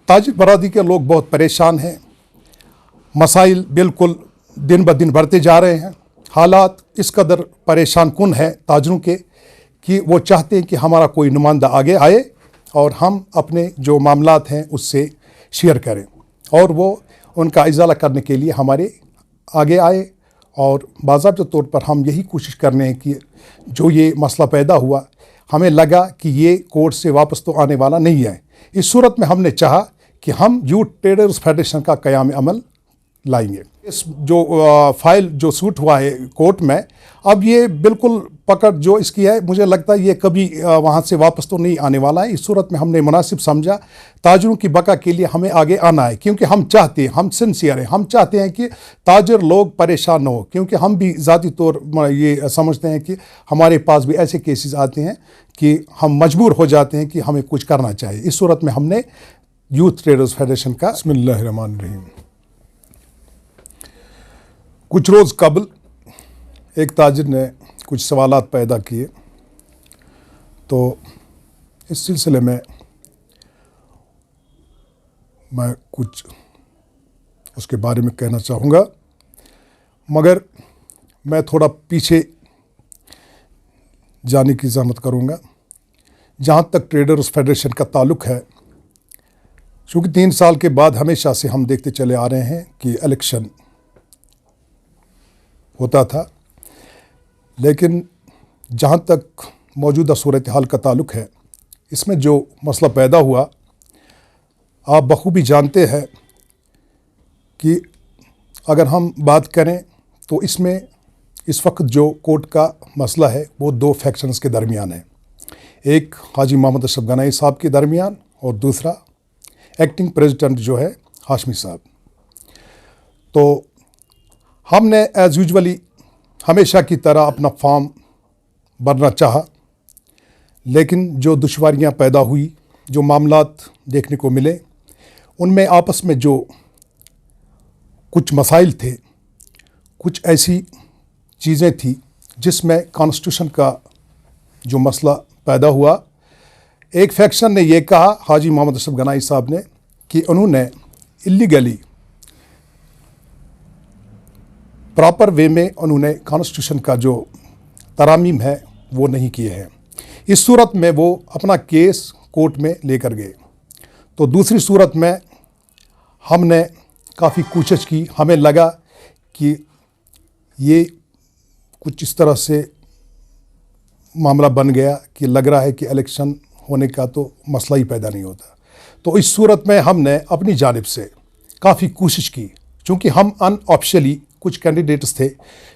ताजिर बरादरी के लोग बहुत परेशान हैं। मसाइल बिल्कुल दिन ब दिन बढ़ते जा रहे हैं। हालात इस कदर परेशान कुन है ताजरों के कि वो चाहते हैं कि हमारा कोई नुमाइंदा आगे आए और हम अपने जो मामलात हैं उससे शेयर करें और वो उनका इजाला करने के लिए हमारे आगे आए। और बाज़ाब्ता तौर पर हम यही कोशिश कर रहे हैं कि जो ये मसला पैदा हुआ, हमें लगा कि ये कोर्ट से वापस तो आने वाला नहीं है। इस सूरत में हमने चाहा कि हम यूथ ट्रेडर्स फेडरेशन का क़याम अमल लाएंगे। इस जो फाइल जो सूट हुआ है कोर्ट में, अब ये बिल्कुल पकड़ जो इसकी है, मुझे लगता है ये कभी वहाँ से वापस तो नहीं आने वाला है। इस सूरत में हमने मुनासिब समझा ताजरों की बका के लिए हमें आगे आना है, क्योंकि हम चाहते हैं, हम सिंसियर हैं, हम चाहते हैं कि ताजर लोग परेशान न हो, क्योंकि हम भी ज़ाती तौर ये समझते हैं कि हमारे पास भी ऐसे केसेस आते हैं कि हम मजबूर हो जाते हैं कि हमें कुछ करना चाहिए। इस सूरत में हमने यूथ ट्रेडर्स फेडरेशन का बिस्मिल्लाहिर्रहमानिर्रहीम। कुछ रोज़ कबल एक ताजिर ने कुछ सवालात पैदा किए, तो इस सिलसिले में मैं कुछ उसके बारे में कहना चाहूँगा, मगर मैं थोड़ा पीछे जाने की ज़हमत करूँगा। जहाँ तक ट्रेडर्स फेडरेशन का ताल्लुक़ है, चूँकि 3 साल के बाद हमेशा से हम देखते चले आ रहे हैं कि इलेक्शन होता था, लेकिन जहाँ तक मौजूदा सूरत हाल का ताल्लुक़ है, इसमें जो मसला पैदा हुआ, आप बखूबी जानते हैं कि अगर हम बात करें तो इसमें इस वक्त जो कोर्ट का मसला है वो 2 फैक्शंस के दरमियान है। एक हाजी मोहम्मद अशरफ गनाई साहब के दरमियान और दूसरा एक्टिंग प्रेसिडेंट जो है हाशमी साहब। तो हमने एज़ यूजुअली हमेशा की तरह अपना फॉर्म भरना चाहा, लेकिन जो दुश्वारियां पैदा हुई, जो मामलात देखने को मिले, उनमें आपस में जो कुछ मसाइल थे, कुछ ऐसी चीज़ें थी जिसमें कॉन्स्टिट्यूशन का जो मसला पैदा हुआ। एक फैक्शन ने यह कहा, हाजी मोहम्मद अशरफ गनाई साहब ने, कि उन्होंने इलीगली प्रॉपर वे में उन्होंने कॉन्स्टिट्यूशन का जो तरामीम है वो नहीं किए हैं। इस सूरत में वो अपना केस कोर्ट में लेकर गए। तो दूसरी सूरत में हमने काफ़ी कोशिश की, हमें लगा कि ये कुछ इस तरह से मामला बन गया कि लग रहा है कि इलेक्शन होने का तो मसला ही पैदा नहीं होता। तो इस सूरत में हमने अपनी जानिब से काफ़ी कोशिश की, चूँकि हम अनऑफिशियली कुछ कैंडिडेट्स थे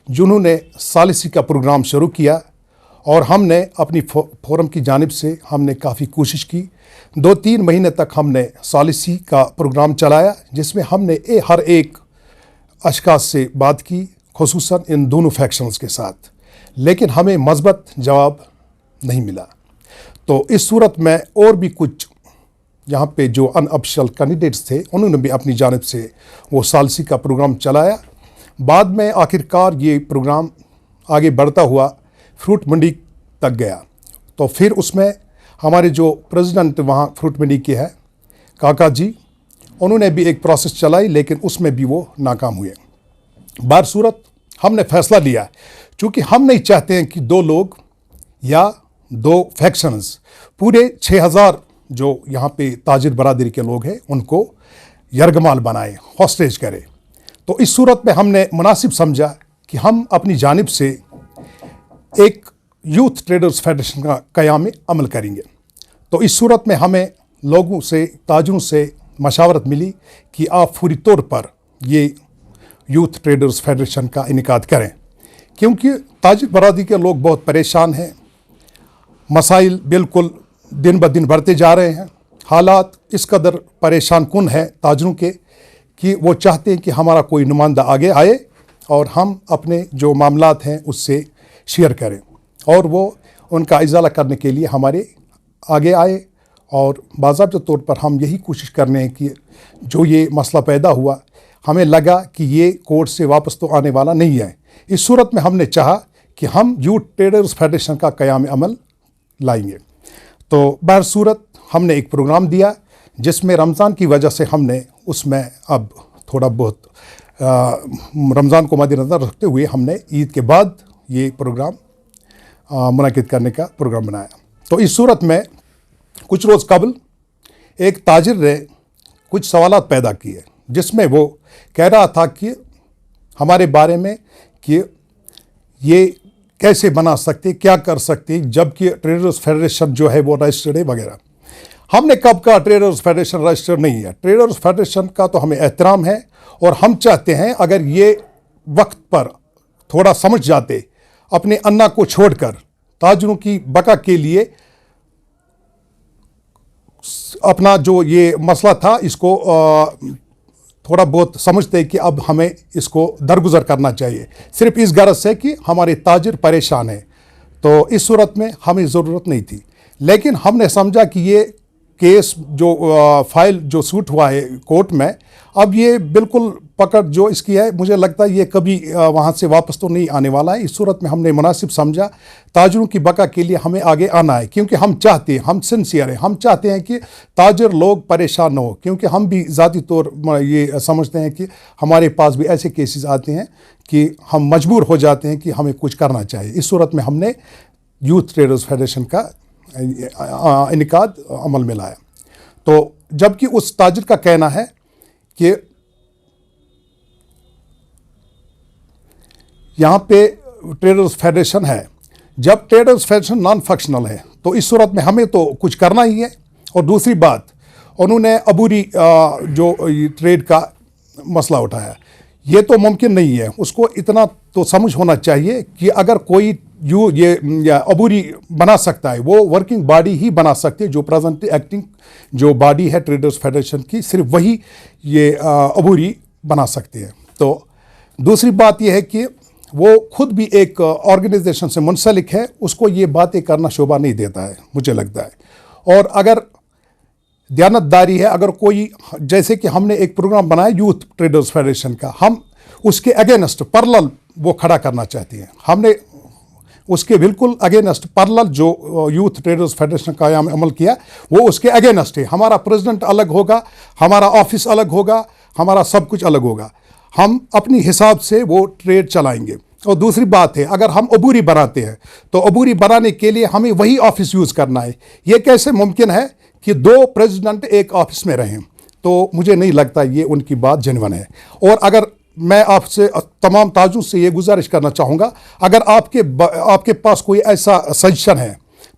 जिन्होंने सालिसी का प्रोग्राम शुरू किया, और हमने अपनी फोरम की जानिब से हमने काफ़ी कोशिश की। 2-3 महीने तक हमने सालिसी का प्रोग्राम चलाया, जिसमें हमने हर एक अशखास से बात की, खुसूसन इन दोनों फैक्शंस के साथ, लेकिन हमें मज़बूत जवाब नहीं मिला। तो इस सूरत में और भी कुछ यहाँ पे जो अनऑफिशियल कैंडिडेट्स थे, उन्होंने भी अपनी जानिब से वो सालिसी का प्रोग्राम चलाया। बाद में आखिरकार ये प्रोग्राम आगे बढ़ता हुआ फ्रूट मंडी तक गया। तो फिर उसमें हमारे जो प्रेसिडेंट वहाँ फ्रूट मंडी के हैं काका जी, उन्होंने भी एक प्रोसेस चलाई, लेकिन उसमें भी वो नाकाम हुए। बार सूरत हमने फ़ैसला लिया, चूँकि हम नहीं चाहते हैं कि 2 लोग या 2 फैक्शंस पूरे 6000 जो यहाँ पे ताजिर बरादरी के लोग हैं उनको यरगमाल बनाए, हॉस्टेज करें। तो इस सूरत में हमने मुनासिब समझा कि हम अपनी जानिब से एक यूथ ट्रेडर्स फेडरेशन का क़याम अमल करेंगे। तो इस सूरत में हमें लोगों से, ताजरों से मशावरत मिली कि आप फौरी तौर पर ये यूथ ट्रेडर्स फेडरेशन का इनेकाद करें, क्योंकि ताजिर बरादरी के लोग बहुत परेशान हैं। मसाइल बिल्कुल दिन ब दिन बढ़ते जा रहे हैं। हालात इस कदर परेशान कुन है ताजरों के कि वो चाहते हैं कि हमारा कोई नुमाइंदा आगे आए और हम अपने जो मामलात हैं उससे शेयर करें और वो उनका इजाला करने के लिए हमारे आगे आए। और बाज़ाब्ता तौर पर हम यही कोशिश कर रहे हैं कि जो ये मसला पैदा हुआ, हमें लगा कि ये कोर्ट से वापस तो आने वाला नहीं है। इस सूरत में हमने चाहा कि हम यूथ ट्रेडर्स फेडरेशन का क़याम अमल लाएंगे। तो बहर सूरत हमने एक प्रोग्राम दिया جس میں رمضان کی وجہ سے ہم نے اس میں اب تھوڑا بہت رمضان کو مد نظر رکھتے ہوئے ہم نے عید کے بعد یہ پروگرام منعقد کرنے کا پروگرام بنایا۔ تو اس صورت میں کچھ روز قبل ایک تاجر نے کچھ سوالات پیدا کیے، جس میں وہ کہہ رہا تھا کہ ہمارے بارے میں کہ یہ کیسے بنا سکتے، کیا کر سکتے، جب کہ ٹریڈرز فیڈریشن جو ہے وہ رجسٹرڈ ہے وغیرہ۔ ہم نے کب کہا ٹریڈرز فیڈریشن رجسٹرڈ نہیں ہے؟ ٹریڈرز فیڈریشن کا تو ہمیں احترام ہے، اور ہم چاہتے ہیں اگر یہ وقت پر تھوڑا سمجھ جاتے، اپنے انا کو چھوڑ کر تاجروں کی بقا کے لیے اپنا جو یہ مسئلہ تھا اس کو تھوڑا بہت سمجھتے کہ اب ہمیں اس کو درگزر کرنا چاہیے، صرف اس غرض سے کہ ہمارے تاجر پریشان ہیں، تو اس صورت میں ہمیں ضرورت نہیں تھی۔ لیکن ہم نے سمجھا کہ یہ کیس جو فائل جو سوٹ ہوا ہے کورٹ میں، اب یہ بالکل پکڑ جو اس کی ہے، مجھے لگتا ہے یہ کبھی وہاں سے واپس تو نہیں آنے والا ہے۔ اس صورت میں ہم نے مناسب سمجھا تاجروں کی بقا کے لیے ہمیں آگے آنا ہے، کیونکہ ہم چاہتے ہیں، ہم سنسیئر ہیں، ہم چاہتے ہیں کہ تاجر لوگ پریشان نہ ہو، کیونکہ ہم بھی ذاتی طور یہ سمجھتے ہیں کہ ہمارے پاس بھی ایسے کیسز آتے ہیں کہ ہم مجبور ہو جاتے ہیں کہ ہمیں کچھ کرنا چاہیے۔ اس صورت میں ہم نے یوتھ ٹریڈرز فیڈریشن کا انعقاد عمل میں لایا۔ تو جبکہ اس تاجر کا کہنا ہے کہ یہاں پہ ٹریڈرز فیڈریشن ہے، جب ٹریڈرز فیڈریشن نان فنکشنل ہے تو اس صورت میں ہمیں تو کچھ کرنا ہی ہے۔ اور دوسری بات، انہوں نے عبوری جو ٹریڈ کا مسئلہ اٹھایا، یہ تو ممکن نہیں ہے۔ اس کو اتنا تو سمجھ ہونا چاہیے کہ اگر کوئی یہ عبوری بنا سکتا ہے، وہ ورکنگ باڈی ہی بنا سکتی ہے، جو پریزنٹ ایکٹنگ جو باڈی ہے ٹریڈرز فیڈریشن کی، صرف وہی یہ عبوری بنا سکتے ہیں۔ تو دوسری بات یہ ہے کہ وہ خود بھی ایک آرگنائزیشن سے منسلک ہے، اس کو یہ باتیں کرنا شوبھا نہیں دیتا ہے، مجھے لگتا ہے۔ اور اگر دیانتداری ہے، اگر کوئی، جیسے کہ ہم نے ایک پروگرام بنایا یوتھ ٹریڈرز فیڈریشن کا، ہم اس کے اگینسٹ پرلل وہ کھڑا کرنا چاہتے ہیں۔ ہم نے اس کے بالکل اگینسٹ پرلل جو یوتھ ٹریڈرز فیڈریشن کا قیام عمل کیا، وہ اس کے اگینسٹ ہے۔ ہمارا پریزیڈنٹ الگ ہوگا، ہمارا آفس الگ ہوگا، ہمارا سب کچھ الگ ہوگا، ہم اپنی حساب سے وہ ٹریڈ چلائیں گے۔ اور دوسری بات ہے، اگر ہم عبوری بناتے ہیں تو عبوری بنانے کے لیے ہمیں وہی آفس یوز کرنا ہے۔ یہ کیسے ممکن ہے کہ دو پریزیڈنٹ ایک آفس میں رہیں؟ تو مجھے نہیں لگتا یہ ان کی بات جینون ہے۔ اور اگر میں آپ سے تمام تاجروں سے یہ گزارش کرنا چاہوں گا، اگر آپ کے پاس کوئی ایسا سجیشن ہے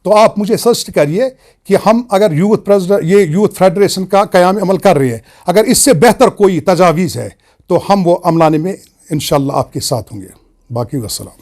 تو آپ مجھے سجیسٹ کریے کہ ہم اگر یہ یوتھ فیڈریشن کا قیام عمل کر رہے ہیں، اگر اس سے بہتر کوئی تجاویز ہے تو ہم وہ عملانے میں انشاءاللہ آپ کے ساتھ ہوں گے۔ باقی والسلام۔